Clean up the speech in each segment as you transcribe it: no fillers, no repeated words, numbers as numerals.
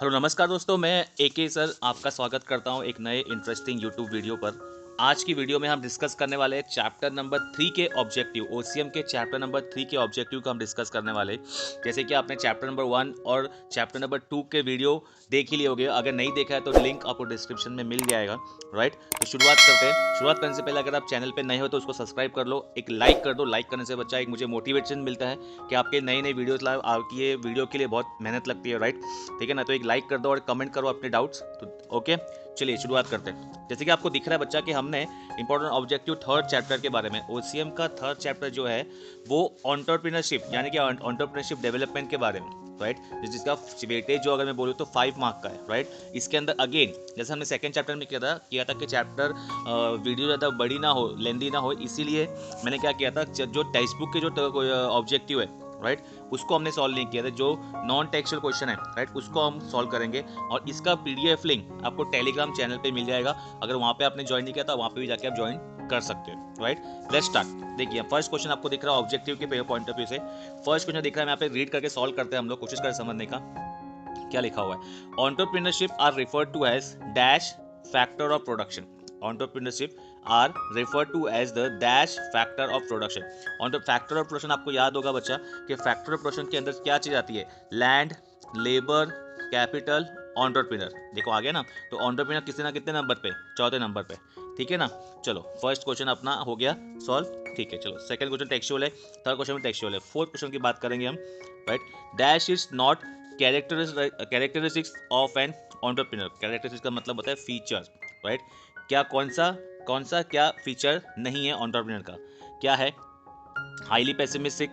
Hello नमस्कार दोस्तों, मैं एके सर आपका स्वागत करता हूं एक नए इंटरेस्टिंग यूट्यूब वीडियो पर। आज की वीडियो में हम डिस्कस करने वाले हैं चैप्टर नंबर 3 के ऑब्जेक्टिव, ओसीएम के चैप्टर नंबर 3 के ऑब्जेक्टिव को हम डिस्कस करने वाले हैं। जैसे कि आपने चैप्टर नंबर 1 और चैप्टर नंबर 2 के वीडियो देख ही लिए होंगे। अगर नहीं देखा है तो लिंक आपको डिस्क्रिप्शन में मिल जाएगा, राइट। तो शुरुआत करते हैं। शुरुआत करने से पहले अगर आप चैनल पे नए हो तो उसको सब्सक्राइब कर लो, एक लाइक कर दो। लाइक करने से बच्चा एक मुझे मोटिवेशन मिलता है कि आपके नई नई वीडियोस लाइव आपकी ये वीडियो के लिए बहुत मेहनत लगती है, राइट। ठीक है ना, तो एक लाइक कर दो और कमेंट करो अपने डाउट्स। तो ओके, चलिए शुरुआत करते हैं। जैसे कि आपको दिख रहा है बच्चा कि हमने इंपॉर्टेंट ऑब्जेक्टिव थर्ड चैप्टर के बारे में, ओसीएम का थर्ड चैप्टर जो है वो एंटरप्रेन्योरशिप यानी कि एंटरप्रेन्योरशिप डेवलपमेंट के बारे में, राइट। जिसका वेटेज जो अगर मैं बोलूँ तो 5 मार्क का है, राइट। इसके अंदर अगेन जैसे हमने सेकंड चैप्टर में किया था कि चैप्टर वीडियो ज़्यादा बड़ी ना हो, लेंदी ना हो, इसीलिए मैंने क्या किया था, जो टेक्स्ट बुक के जो ऑब्जेक्टिव है, राइट, उसको हमने सॉल्व नहीं किया था। जो नॉन टेक्सुअल क्वेश्चन है, राइट, उसको हम सॉल्व करेंगे। और इसका पीडीएफ लिंक आपको टेलीग्राम चैनल पे मिल जाएगा। अगर वहाँ पे आपने ज्वाइन नहीं किया था, वहाँ पे भी जाके आप ज्वाइन कर सकते हो, राइट। Let's start. देखिए फर्स्ट क्वेश्चन आपको दिख रहा है ऑब्जेक्टिव के पॉइंट ऑफ व्यू से। फर्स्ट क्वेश्चन दिख रहा है, मैं यहाँ पे रीड करके सॉल्व करते हैं, हम लोग कोशिश करें समझने का क्या लिखा हुआ है। Entrepreneurship are referred to as dash factor of production. Entrepreneurship are refer to as the dash factor of production. On the factor of production आपको याद होगा बच्चा कि फैक्टर ऑफ प्रोडक्शन के अंदर क्या चीज़ आती है, लैंड, लेबर, कैपिटल, एंटरप्रेन्योर। देखो आ गया ना। तो एंटरप्रेन्योर कितने ना कितने नंबर पे, चौथे नंबर पे, ठीक है ना। चलो फर्स्ट क्वेश्चन अपना हो गया सॉल्व, ठीक है। चलो सेकंड क्वेश्चन टेक्सचुअल है, थर्ड क्वेश्चन में टेक्सचुअल है, फोर्थ क्वेश्चन की बात करेंगे हम, right. Dash is not characteristics of an entrepreneur. Characteristics का मतलब होता है फीचर, राइट। क्या कौन सा क्या फीचर नहीं है एंटरप्रेन्योर का, क्या है? Highly pessimistic,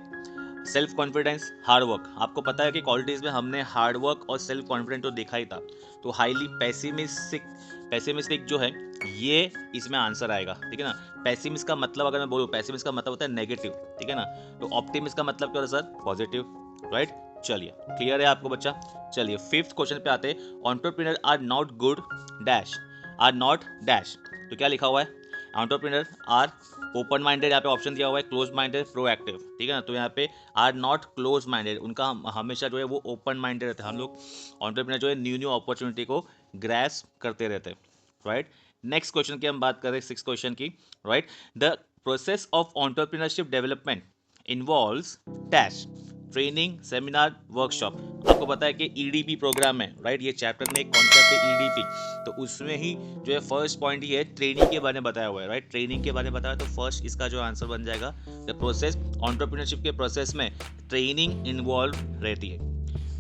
self confidence, hard work. आपको पता है कि क्वालिटीज में हमने हार्ड वर्क और सेल्फ कॉन्फिडेंस तो देखा ही था। तो हाईली पेसिमिस्टिक जो है ये इसमें आंसर आएगा, ठीक है ना। पेसिमिस्ट का मतलब अगर मैं बोलूँ, पेसिमिस्ट का मतलब होता है नेगेटिव, ठीक है ना। तो ऑप्टिमिस्ट का मतलब क्या होता है सर? Positive, right. चलिए क्लियर है आपको बच्चा। चलिए फिफ्थ क्वेश्चन पे आते हैं। Entrepreneur are not good dash, are not dash. तो क्या लिखा हुआ है? एंटरप्रेन्योर आर ओपन माइंडेड, यहाँ पे ऑप्शन दिया हुआ है क्लोज माइंडेड, प्रोएक्टिव, ठीक है ना। तो यहाँ पे आर नॉट क्लोज माइंडेड, उनका हमेशा जो है वो ओपन माइंडेड रहते हैं। हम लोग एंटरप्रेन्योर जो है न्यू न्यू अपॉर्चुनिटी को ग्रैस्प करते रहते हैं, राइट। नेक्स्ट क्वेश्चन की हम बात करें, सिक्स क्वेश्चन की, right. The process of entrepreneurship development involves dash, training, seminar, workshop. आपको पता है कि ईडीपी प्रोग्राम है, राइट। ये चैप्टर में एक कॉन्सेप्ट है ईडीपी, तो उसमें ही जो है फर्स्ट पॉइंट ये ट्रेनिंग के बारे में बताया हुआ है, राइट। ट्रेनिंग के बारे में बताया, तो फर्स्ट इसका जो आंसर बन जाएगा द प्रोसेस। एंटरप्रेन्योरशिप के प्रोसेस में ट्रेनिंग इन्वॉल्व रहती है।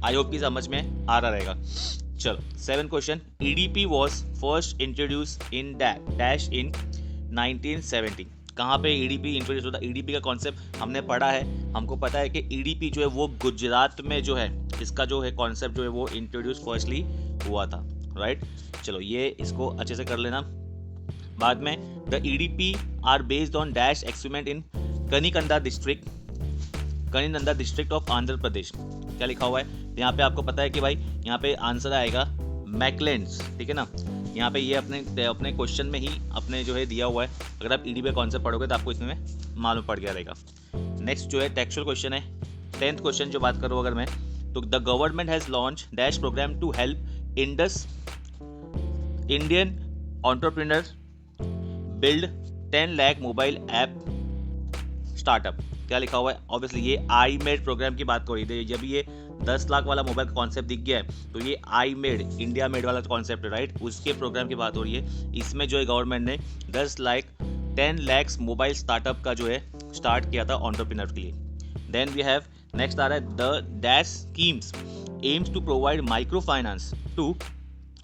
आई होप की समझ में आ रहा रहेगा। चलो seven question. EDP was first introduce in dash in 1970। कहाँ पे ईडीपी इंट्रोड्यूस होता है? ईडीपी का कॉन्सेप्ट हमने पढ़ा है, हमको पता है कि ईडीपी जो है वो गुजरात में जो है इसका जो है कॉन्सेप्ट जो है वो इंट्रोड्यूस फर्स्टली हुआ था, राइट। चलो ये इसको अच्छे से कर लेना। बाद में the EDP are based on dash experiment in कनिकंदा डिस्ट्रिक्ट ऑफ आंध्र प्रदेश। क्या लिखा हुआ है? यहाँ पे आपको पता है कि भाई यहाँ पे आंसर आएगा मैकलेंड्स, ठीक है ना। यहाँ पे ये अपने क्वेश्चन में ही अपने जो है दिया हुआ है। अगर आप ईडीपी कॉन्सेप्ट पढ़ोगे तो आपको इसमें मालूम पड़ गया रहेगा। नेक्स्ट जो है टेक्सचुअल क्वेश्चन है, 10th क्वेश्चन जो बात करूँ अगर मैं, तो the government has launch dash program to help Indian entrepreneur build 10 lakh mobile app startup. क्या लिखा हुआ है? ऑब्वियसली ये आई मेड प्रोग्राम की बात करी थी। जब ये 10 लाख वाला मोबाइल का कॉन्सेप्ट दिख गया है तो ये आई मेड, इंडिया मेड वाला कॉन्सेप्ट है, राइट। उसके प्रोग्राम की बात हो रही है। इसमें जो है गवर्नमेंट ने 10 लाख मोबाइल स्टार्टअप का जो है स्टार्ट किया था एंटरप्रेन्योर के लिए। देन वी हैव नेक्स्ट आ रहा है the dash schemes aims to provide micro finance to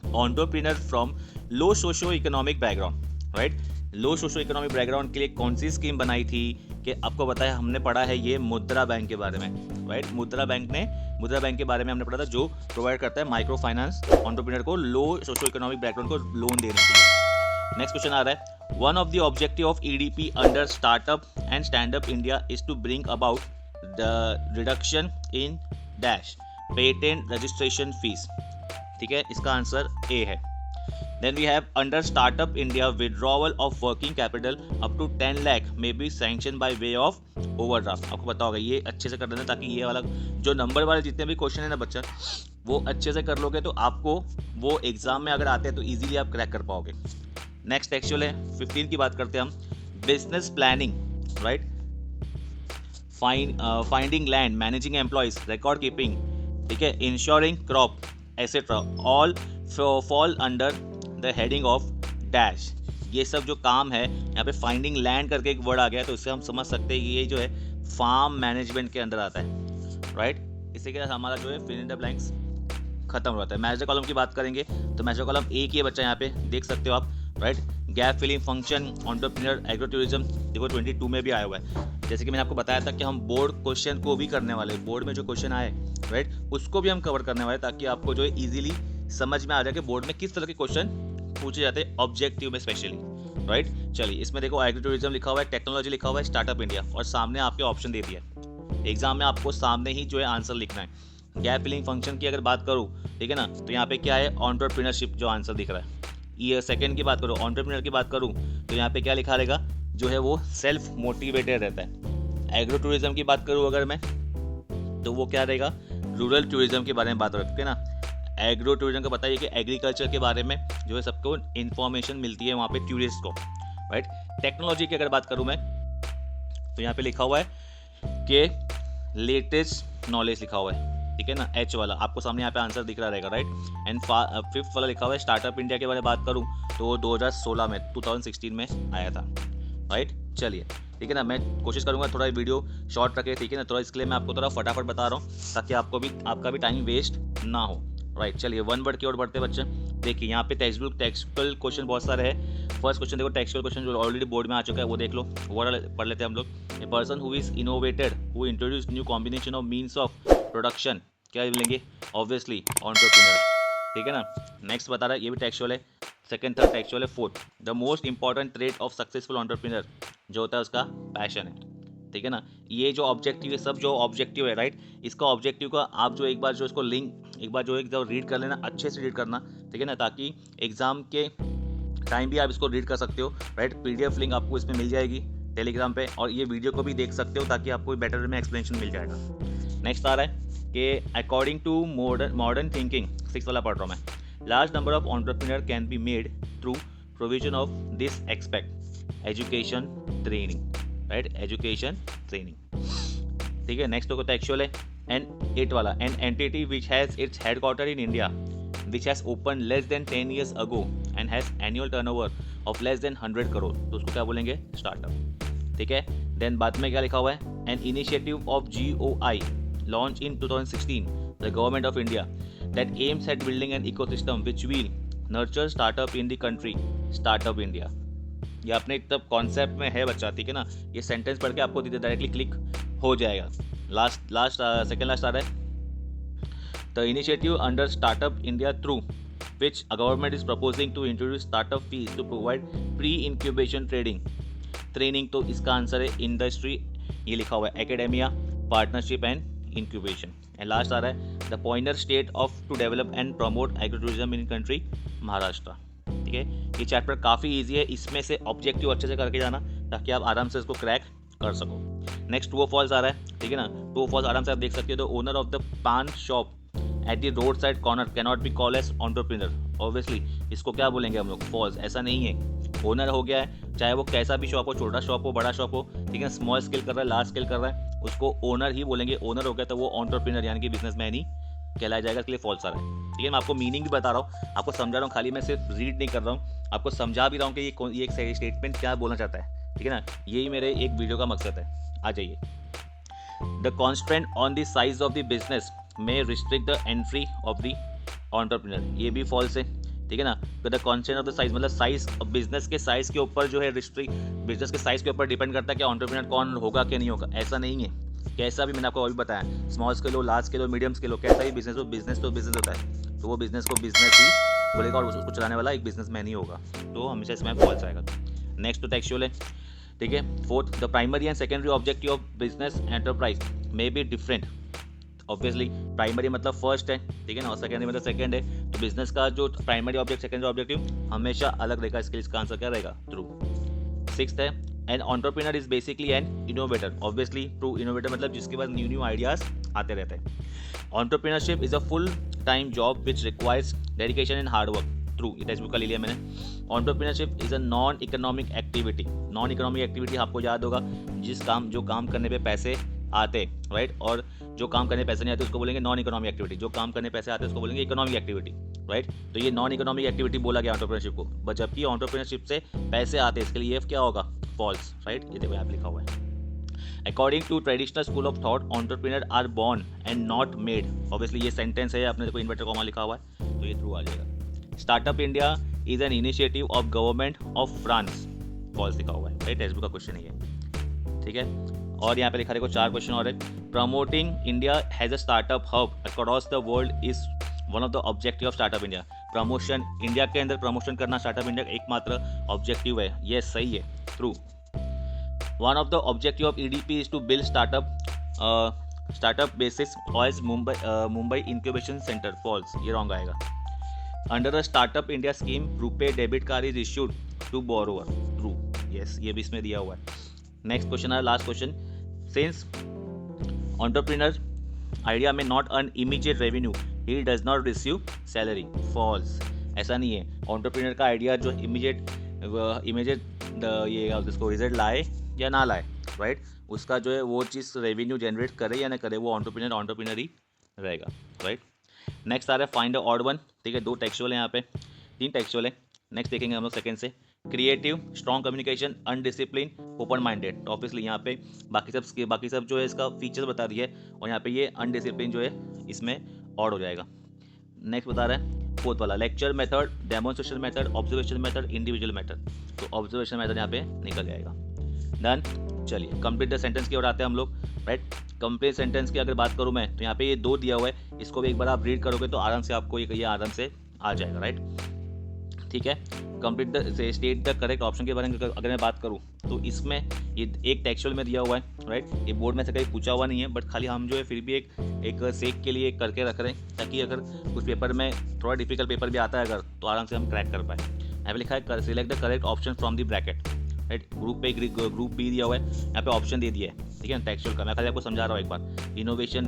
entrepreneur from low socio economic background, right. Low socio economic background के लिए कौन सी स्कीम बनाई थी? कि आपको पता है हमने पढ़ा है ये मुद्रा बैंक के बारे में, राइट। मुद्रा बैंक के बारे में हमने पढ़ा था, जो प्रोवाइड करता है माइक्रो फाइनेंस एंटरप्रेन्योर को लो सोशो इकोनॉमिक बैकग्राउंड को लोन देने के लिए। नेक्स्ट क्वेश्चन आ रहा है, one of the objective of EDP under startup and stand up India is to bring about the reduction in dash patent registration fees, ठीक है। इसका आंसर ए है। Then we have under Startup India withdrawal of working capital up to 10 lakh may be sanctioned by way of overdraft। आपको पता होगा, ये अच्छे से कर देना ताकि ये वाला जो नंबर वाले जितने भी क्वेश्चन है ना बच्चा, वो अच्छे से कर लोगे तो आपको वो एग्जाम में अगर आते हैं तो इजीली आप क्रैक कर पाओगे। नेक्स्ट टेक्सचुअल है 15 की बात करते हैं हम, business planning, right, finding land, managing employees, record keeping, ठीक है, ensuring crop etcetera, all fall under the heading of dash. ये सब जो काम है, यहाँ पे फाइंडिंग लैंड करके एक वर्ड आ गया है, तो इससे हम समझ सकते हैं कि ये जो है फार्म मैनेजमेंट के अंदर आता है, राइट। इससे क्या हमारा जो है फिल इन द ब्लैंक्स खत्म हो जाता है। मैनेजर कॉलम की बात करेंगे तो मैनेजर कॉलम एक ही बच्चा यहाँ पे देख सकते हो आप, right. Gap filling function, entrepreneur, agro tourism, देखो 22 में भी आया हुआ है। जैसे कि मैंने आपको बताया था कि हम बोर्ड क्वेश्चन को भी करने वाले, बोर्ड में जो क्वेश्चन आए, राइट, उसको भी हम कवर करने वाले, ताकि आपको जो है इजीली समझ में आ जाए कि बोर्ड में किस तरह के क्वेश्चन पूछे जाते हैं ऑब्जेक्टिव में स्पेशली, राइट। चलिए, इसमें देखो एग्रो टूरिज्म लिखा हुआ है, टेक्नोलॉजी लिखा हुआ है, स्टार्टअप इंडिया, और सामने आपके ऑप्शन दे दिया है। एग्जाम में आपको सामने ही जो है आंसर लिखना है। गैप फिलिंग फंक्शन की अगर बात करूँ, ठीक है ना, तो यहाँ पे क्या है, एंटरप्रेन्योरशिप जो आंसर दिख रहा है। ये सेकंड की बात करूँ, एंटरप्रेन्योर की बात करूँ, तो यहाँ पे क्या लिखा रहेगा, जो है वो सेल्फ मोटिवेटेड रहता है। एग्रो टूरिज्म की बात करूँ अगर मैं, तो वो क्या रहेगा, रूरल टूरिज्म के बारे में बात रखते हैं ना। एग्रो टूरिज्म का पता है कि एग्रीकल्चर के बारे में जो है सबको इन्फॉर्मेशन मिलती है वहाँ पे टूरिस्ट को, राइट। टेक्नोलॉजी की अगर बात करूँ मैं, तो यहाँ पे लिखा हुआ है कि लेटेस्ट नॉलेज लिखा हुआ है, ठीक है ना, एच वाला आपको सामने यहाँ पे आंसर दिख रहा रहेगा, राइट। एंड फिफ्थ वाला लिखा हुआ है स्टार्टअप इंडिया के बारे में बात करूँ तो 2016 में 2016 में आया था, राइट। चलिए, ठीक है ना, मैं कोशिश करूंगा थोड़ा वीडियो शॉर्ट रखे, ठीक है ना, थोड़ा इसके लिए मैं आपको थोड़ा फटाफट बता रहा हूँ ताकि आपका भी टाइम वेस्ट ना हो, राइट। चलिए, वन वर्ड की ओर बढ़ते बच्चे। देखिए, यहाँ पे टेक्सचुअल क्वेश्चन बहुत सारे हैं। फर्स्ट क्वेश्चन देखो, टेक्सचुअल क्वेश्चन जो ऑलरेडी बोर्ड में आ चुका है वो देख लो, वो पढ़ लेते हैं हम लोग। A person who is innovated, who introduce new combination of means of production, क्या लेंगे, ऑब्वियसली एंटरप्रेन्योर, ठीक है ना। नेक्स्ट बता रहा है, ये भी टेक्सचुअल है, सेकंड थर्ड टेक्सचुअल है, fourth the most important trait of successful entrepreneur जो होता है उसका पैशन है, ठीक है ना। ये जो ऑब्जेक्टिव है, सब जो ऑब्जेक्टिव है, राइट, इसका ऑब्जेक्टिव का आप जो एक बार जो इसको लिंक एक बार जो एक जब रीड कर लेना, अच्छे से रीड करना, ठीक है ना, ताकि एग्जाम के टाइम भी आप इसको रीड कर सकते हो, राइट। पीडीएफ लिंक आपको इसमें मिल जाएगी टेलीग्राम पे, और ये वीडियो को भी देख सकते हो ताकि आपको बेटर वे में एक्सप्लेनेशन मिल जाएगा। नेक्स्ट आ रहा है कि अकॉर्डिंग टू मॉडर्न थिंकिंग, 6 वाला पढ़ रहा हूँ मैं, large number of entrepreneur can be made through provision of this expect education training, right, education training, ठीक है। नेक्स्ट होता है एक्चुअल है एंड 8 वाला, an entity which has its headquarter in India which has open less than 10 years ago and has annual turnover of less than 100 crore, तो उसको क्या बोलेंगे, स्टार्टअप, ठीक है। देन बाद में क्या लिखा हुआ है, N initiative of GOI launched in 2016 the government of India that aims at building an ecosystem which will nurture startup in the country, startup India। ये अपने तब कॉन्सेप्ट में है बच्चा, ठीक है ना, ये सेंटेंस पढ़ के आपको डायरेक्टली क्लिक हो जाएगा। सेकंड लास्ट आ रहा है, the initiative under startup India through which a government is proposing to introduce startup fees to provide pre-incubation training, तो इसका आंसर है इंडस्ट्री, ये लिखा हुआ है academia, partnership and incubation. And last आ रहा है the pointer state of to develop and promote agro tourism in country, Maharashtra, ठीक है। ये चैप्टर काफ़ी ईजी है, इसमें से ऑब्जेक्टिव अच्छे से करके जाना ताकि आप आराम से इसको क्रैक कर सको। नेक्स्ट ट्रू और फॉल्स आ रहा है, ठीक है ना, ट्रू और फॉल्स आराम से आप देख सकते हो। The owner of the paan shop at the road side corner cannot be call as entrepreneur, obviously इसको क्या बोलेंगे हम लोग, फॉल्स, ऐसा नहीं है। ओनर हो गया है, चाहे वो कैसा भी शॉप हो, छोटा शॉप हो, बड़ा शॉप हो, ठीक है, स्मॉल स्केल कर रहा है, लार्ज स्केल कर रहा है, उसको ओनर ही बोलेंगे। ओनर हो गया तो वो एंटरप्रेन्योर यानी कि बिजनेसमैन ही कहलाया जाएगा, इसके लिए फॉल्स आ रहा है, ठीक है। मैं आपको मीनिंग भी बता रहा हूँ, आपको समझा रहा हूँ, खाली मैं सिर्फ रीड नहीं कर रहा हूँ, आपको समझा भी रहा हूँ कि ये एक सही स्टेटमेंट क्या बोलना चाहता है, ठीक है ना, यही मेरे एक वीडियो का मकसद है। आ जाइए, the constant on the size of the business में restrict the entry of the entrepreneur, ये भी फॉल्स है, ठीक है ना। तो the constant of the size मतलब साइज, बिजनेस के साइज के ऊपर जो है रिस्ट्रिक्ट, बिजनेस के साइज के ऊपर डिपेंड करता है कि एंटरप्रेन्योर कौन होगा कि नहीं होगा, ऐसा नहीं है। कैसा भी मैंने आपको अभी बताया, स्मॉल स्केल हो, लार्ज स्केल हो, मीडियम स्केल हो, कैसा भी बिजनेस हो, बिजनेस तो बिजनेस होता है, तो वो बिजनेस को बिजनेस ही बोलेगा और उसको चलाने वाला एक बिजनेसमैन ही होगा, तो हमेशा इसमें फॉल्स आएगा। नेक्स्ट तो टेक्सचुअल है, ठीक है। Fourth, the primary and secondary objective of business enterprise may be different, obviously primary मतलब फर्स्ट है, ठीक है ना, और सेकेंडरी मतलब सेकेंड है, तो बिजनेस का जो प्राइमरी ऑब्जेक्ट, सेकेंडरी ऑब्जेक्टिव हमेशा अलग रहेगा, इसके लिए इसका आंसर क्या रहेगा, ट्रू। सिक्स्थ है, an entrepreneur is basically N innovator, obviously true, innovator मतलब जिसके पास न्यू न्यू आइडियाज आते रहते हैं। Entrepreneurship is a full time job which requires dedication and hard work, true, ये टेक्स्ट बुक का ले लिया मैंने। Entrepreneurship is a non economic activity, non economic activity आपको याद होगा जो काम करने पे पैसे आते, राइट, और जो काम करने पैसे नहीं आते उसको बोलेंगे नॉन इकोनॉमिक एक्टिविटी, जो काम करने पैसे आते हैं उसको बोलेंगे इकोनॉमिक एक्टिविटी, राइट। तो ये नॉन इकोनॉमिक एक्टिविटी बोला गया एंटरप्रेन्योरशिप को, बट जबकि एंटरप्रेन्योरशिप से पैसे आते हैं, इसके लिए ये क्या होगा, फॉल्स, राइट, ये देखो यहाँ पे लिखा हुआ है। According to traditional school of thought entrepreneur are born and not made, obviously ये सेंटेंस है, आपने देखो इन्वर्टेड कॉमा लिखा हुआ है तो ये ट्रू आ जाएगा। Startup India is an initiative of government of France, false लिखा हुआ है, राइट, टेक्स्ट बुक का क्वेश्चन है, ठीक है। और यहाँ पे लिखा देखो 4 क्वेश्चन और है। Promoting India has a startup hub across the world is one of the objective of startup India, promotion India के अंदर प्रमोशन करना स्टार्टअप इंडिया का एकमात्र ऑब्जेक्टिव है, ये सही है, true. One of the objective of EDP is to build startup basis ऑयस मुंबई इंक्यूबेशन सेंटर, फॉल्स, ये रॉन्ग आएगा। Under a startup India scheme RuPay debit card is issued to borrower, true, yes, ये भी इसमें दिया हुआ है। नेक्स्ट क्वेश्चन है, last question, since entrepreneur idea में not earn immediate revenue he does not receive salary, false, ऐसा नहीं है। एंटरप्रेन्योर का आइडिया जो इमीडिएट ये उसको रिजल्ट लाए या ना लाए, राइट, उसका जो है वो चीज़ रेवेन्यू जनरेट करे या ना करे, वो एंटरप्रेन्योर ही रहेगा, राइट। नेक्स्ट आ रहा है फाइंड द ऑड वन, ठीक है, 2 टेक्सचुअल है यहाँ पे, 3 टेक्सचुअल है। नेक्स्ट देखेंगे हम लोग सेकंड से, creative, strong communication, undisciplined, open minded, obviously यहाँ पे बाकी सब जो है इसका फीचर्स बता दिया है, और यहाँ पे ये अनडिसिप्लिन जो है इसमें ऑड हो जाएगा। नेक्स्ट बता रहा है फोर्थ वाला, lecture method, demonstration method, observation method, individual method, तो ऑब्जर्वेशन मेथड यहाँ पे निकल जाएगा। डन, चलिए कंप्लीट द सेंटेंस की ओर आते हैं हम लोग, राइट। कंप्लीट सेंटेंस की अगर बात करूँ मैं तो यहाँ पे ये 2 दिया हुआ है, इसको भी एक बार आप रीड करोगे तो आराम से आपको ये आराम से आ जाएगा, राइट, ठीक है। Complete the state the correct option के बारे में अगर मैं बात करूँ तो इसमें ये एक टेक्सचुअल में दिया हुआ है, राइट, ये बोर्ड में से कहीं पूछा हुआ नहीं है, बट खाली हम जो है फिर भी एक सेक के लिए करके रख रहे हैं, ताकि अगर कुछ पेपर में थोड़ा डिफिकल्ट पेपर भी आता है अगर, तो आराम से हम क्रैक कर पाए। यहाँ पे लिखा है select the correct option from the bracket, right, group B दिया हुआ है, यहाँ पे ऑप्शन दे दिया है, ठीक है, टेक्सचुअल का मैं खाली आपको समझा रहा हूँ एक बार। इनोवेशन,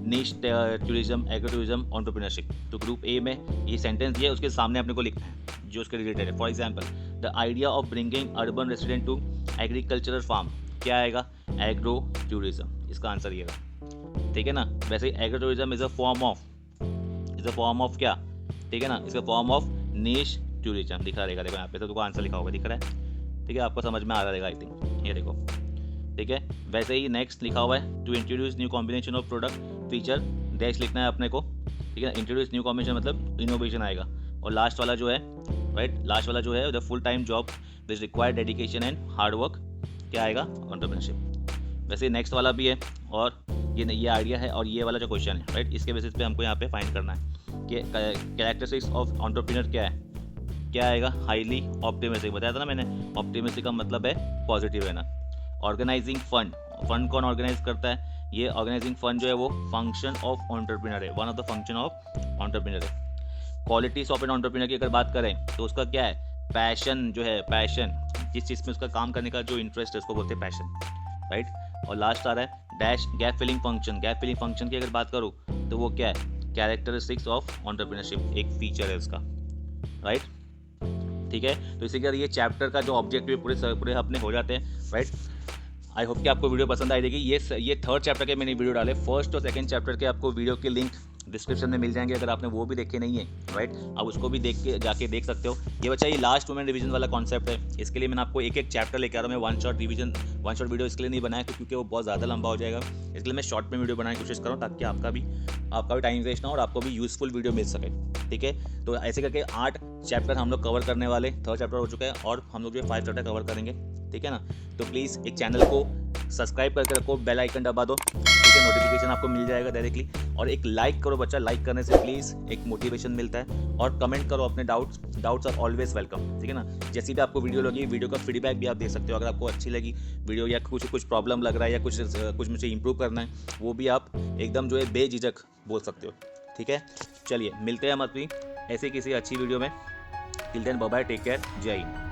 नीश टूरिज्म, एग्रो टूरिज्म, एंटरप्रेन्योरशिप, तो ग्रुप ए में ये सेंटेंस दिया है, उसके सामने अपने को लिखना है जो उसके रिलेटेड है। For example, the idea of bringing urban resident to agricultural farm, क्या आएगा, एग्रो टूरिज्म, इसका आंसर ये रहा, ठीक है ना। वैसे agro tourism is a form of क्या, ठीक है ना, इसका फॉर्म ऑफ नीश टूरिज्म दिखा रहेगा, देखो यहाँ पे तो आंसर लिखा होगा, दिख रहा है, ठीक है, आपको समझ में आ रहेगा आई थिंक, ये देखो, ठीक है। वैसे ही नेक्स्ट लिखा हुआ है to introduce new combination of product feature, dash लिखना है अपने को, ठीक है, इंट्रोड्यूस न्यू कॉम्बिनेशन मतलब इनोवेशन आएगा। और लास्ट वाला जो है, राइट, लास्ट वाला जो है the full time job which require dedication and hard work, क्या आएगा, एंटरप्रेन्योरशिप। वैसे नेक्स्ट वाला भी है, और ये आइडिया है, और ये वाला जो क्वेश्चन है, राइट, इसके बेसिस पे हमको यहाँ पे फाइंड करना है कि कैरेक्टरिस्टिक्स ऑफ एंटरप्रेन्योर क्या आएगा, हाईली ऑप्टिमिस्टिक, बताया था ना मैंने, ऑप्टिमिस्टिक का मतलब है पॉजिटिव रहना। ऑर्गेनाइजिंग फंड कौन ऑर्गेनाइज करता है, ये ऑर्गेनाइजिंग फंड जो है वो फंक्शन ऑफ एंटरप्रेन्योर है, one of the function of entrepreneur है। क्वालिटीज ऑफ एन एंटरप्रेन्योर की अगर बात करें तो उसका क्या है, पैशन जो है, पैशन, जिस चीज़ में उसका काम करने का जो इंटरेस्ट है उसको बोलते हैं पैशन, राइट। और लास्ट आ रहा है डैश गैप फिलिंग फंक्शन की अगर बात करूँ तो वो क्या है, कैरेक्टरिस्टिक्स ऑफ एंटरप्रेन्योरशिप, एक फीचर है उसका, राइट, ठीक है। तो इसी के ये चैप्टर का जो ऑब्जेक्टिव पूरे अपने हो जाते हैं, राइट। आई होप कि आपको वीडियो पसंद आई देगी। ये 3rd चैप्टर के मैंने वीडियो डाले, 1st और 2nd चैप्टर के आपको वीडियो के लिंक डिस्क्रिप्शन में मिल जाएंगे, अगर आपने वो भी देखे नहीं है, राइट, आप उसको भी जाके देख सकते हो। ये बच्चा ये लास्ट मोमेंट रिवीजन वाला कॉन्सेप्ट है, इसके लिए मैंने आपको एक चैप्टर लेकर आ रहा हूँ मैं, वन शॉट वीडियो इसके लिए नहीं बनाया क्योंकि वो बहुत ज़्यादा लंबा हो जाएगा, इसलिए मैं शॉर्ट में वीडियो बनाने की कोशिश कर रहा हूँ ताकि आपका भी टाइम वेस्ट ना हो और आपको भी यूजफुल वीडियो मिल सके, ठीक है। तो ऐसे करके 8 चैप्टर हम लोग कवर करने वाले, 3rd चैप्टर हो चुका है और हम लोग जो 5 चैप्टर कवर करेंगे, ठीक है ना। तो प्लीज़ एक चैनल को सब्सक्राइब करके रखो, बेल आइकन दबा दो, ठीक है, नोटिफिकेशन आपको मिल जाएगा डायरेक्टली, और एक लाइक करो बच्चा, लाइक करने से प्लीज़ एक मोटिवेशन मिलता है, और कमेंट करो अपने डाउट्स आर ऑलवेज वेलकम, ठीक है ना। जैसी भी आपको वीडियो लगी, वीडियो का फीडबैक भी आप दे सकते हो, अगर आपको अच्छी लगी वीडियो या कुछ प्रॉब्लम लग रहा है या कुछ मुझे इंप्रूव करना है, वो भी आप एकदम जो है बेझिझक बोल सकते हो, ठीक है। चलिए मिलते हैं हम अपनी ऐसे किसी अच्छी वीडियो में, till then bye bye, take care, जय हिंद।